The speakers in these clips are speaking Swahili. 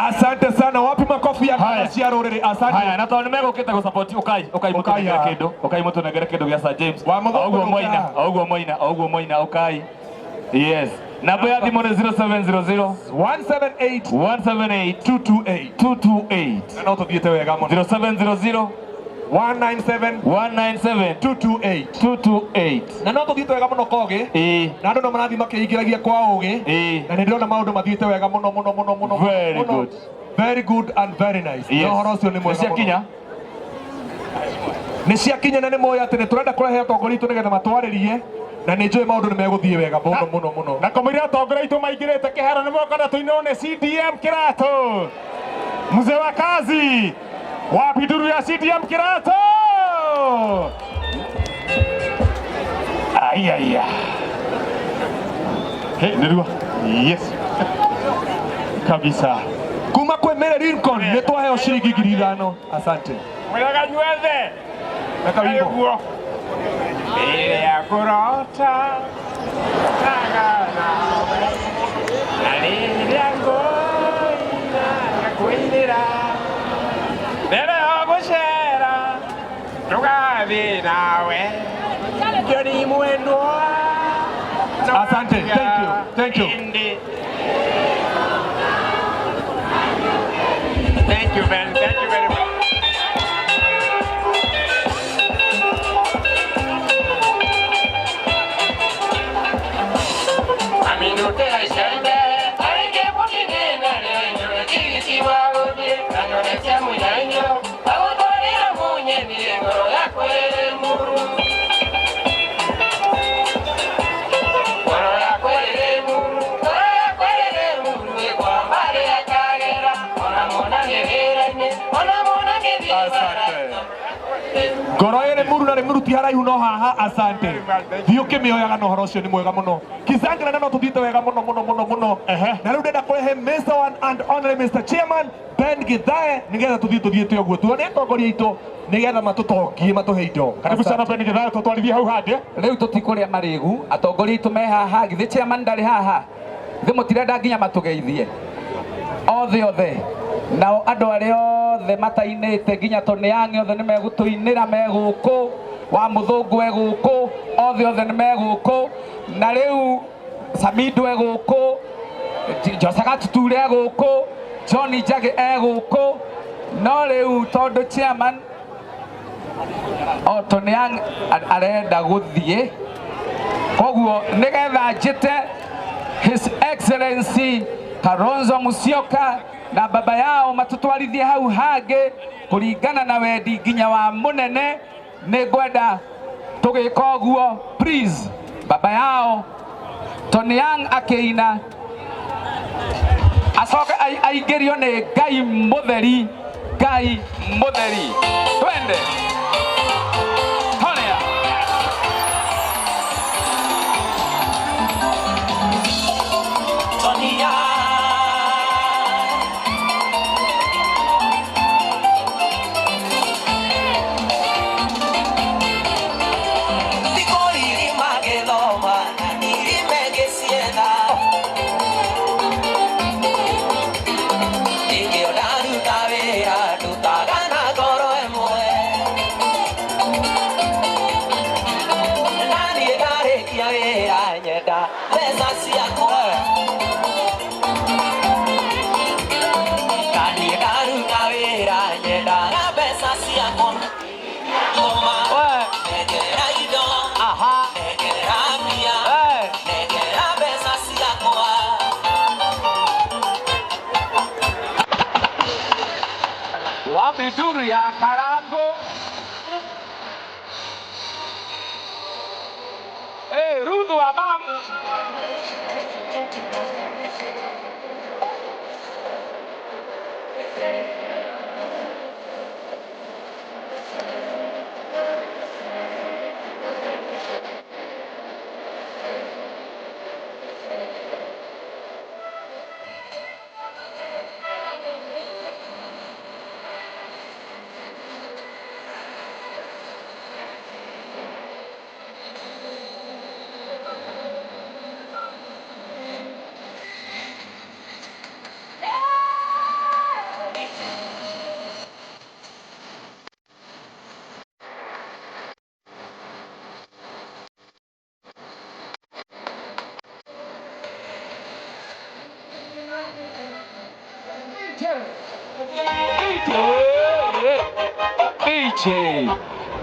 Asante sana. Wapi makofi ya Kasia Rorere? Asante. Haya, na tondũ megũkĩte gũsupport ũkai mũtũnegere kĩndũ. Ũkai mũtũnegere kĩndũ gĩa Sir James. Oguo Moina ũkai. Yes. Namba ya thimũ nĩ 0700 178 228. Na no tũthiĩte wega mũno. 0700 197 228. Na no tũthiĩte wega mũno Kogi. Na andũ no marathiĩ makĩingĩragia kwa ũgĩ. Na nĩ ndĩrona maũndũ mathiĩte wega mũno. Very good. Very good and very nice. Yes. No horo ũcio nĩ mwega mũno. Nĩ ciakinya na nĩ moya atĩ nĩ tũrenda kũrehe atongoria aitũ nĩgetha matwarĩrie. Na nĩ njũĩ maũndũ nĩ megũthiĩ wega mũno. Na kũmũira atongoria aitũ maingĩrĩte kĩharo nĩ moka tũinwo nĩ CDM Kĩratũ. Mzee wa kazi. Wapi duru ya CDM Kĩratũ? Aya. Hey, nirua. Yes. Kabisa. Kuma kwĩ Mary Lincoln nĩ twaheo ciringi 5,000. Asante. Mwega nyuothe. Na karibu. Ile ya kurota tagana ali yango ina kuinira nere ogushera tugathi nawe joni mwendo. Asante. Thank you. Thank you very much. Ngoro ĩrĩ muru na nĩ muruti haraihu no haha. Asante. Thiĩ ũkĩmĩoyaga no horo ũcio nĩ mwega mũno. Kisangana no tũthiĩte wega mũno. Na rĩu ndenda kũrehe Mr. One and Honorable Mr. Chairman Ben Githae nĩgetha tũthiĩte ũguo. Tuone atongoria aitũ nĩgetha matũtongie matũhe indo. Karibu sana Ben Githae tũtwarithie hau hande. Rĩu tũtikũrĩa marĩgu. Atongoria aitũ me haha. Githĩ Chairman ndarĩ haha. Thĩ mũtirenda nginya matũgeithie. Othe. Nao andũ arĩa othe matainĩte nginya Toniang'i othe nĩ megũtũinĩra megũkũ. Wa mũthũngũ egũkũ. Othe nĩ megũkũ. Na rĩu Samido egũkũ. Josaga Tuture egũkũ. Johnny Njagi egũkũ. No rĩu tondũ Chairman Toniang'i arenda gũthiĩ. Koguo nĩgetha njĩte His Excellency Kalonzo Musyoka na baba yao matutwarithie hau hangĩ kũringana na wendi nginya wa mũnene. Nĩ ngwenda tũgĩka ũguo please. Baba yao Toniang'i akĩina acoke aingĩrio nĩ Ngai mũtheri. Twende. Duru ya Karango. Rudu abang. DJ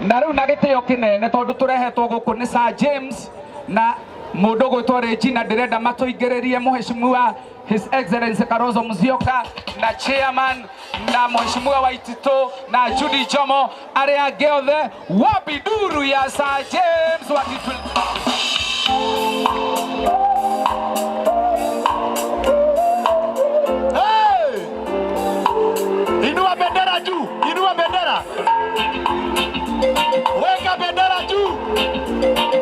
na riu na gitio kinene tondu turehetwo guku ni Sir James na mundu gwitwo Regina ndirenda matuingiririe muheshimiwa His Excellency Kalonzo Musyoka na chairman na muheshimiwa Waitito na Judy Jomo ari angi othe wabiduru ya Sir James wakitu. Hey! Inua bendera juu, inua bendera. Weka bendera juu.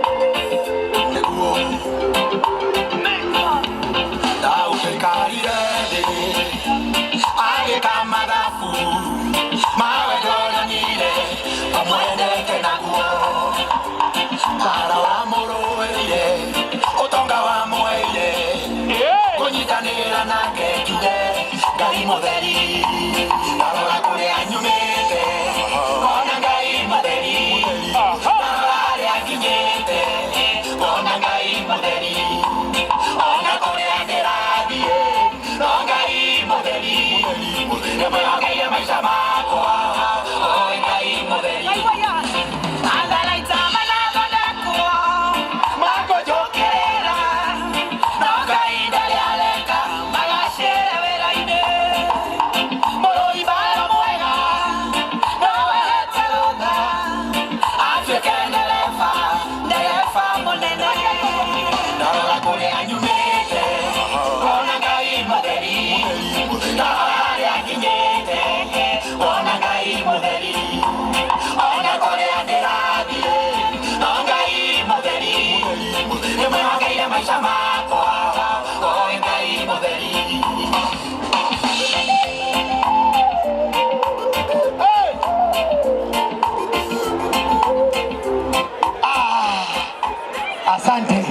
Asante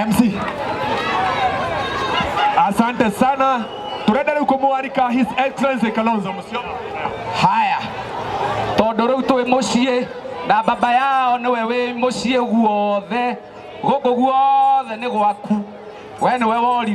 MC, asante sana. Turenda riu kumwarika His Excellency Kalonzo Musyoka. Haya tondu riu twi mucii na baba yao niwe wi mucii guothe guku guothe ni gwaku we niwe wori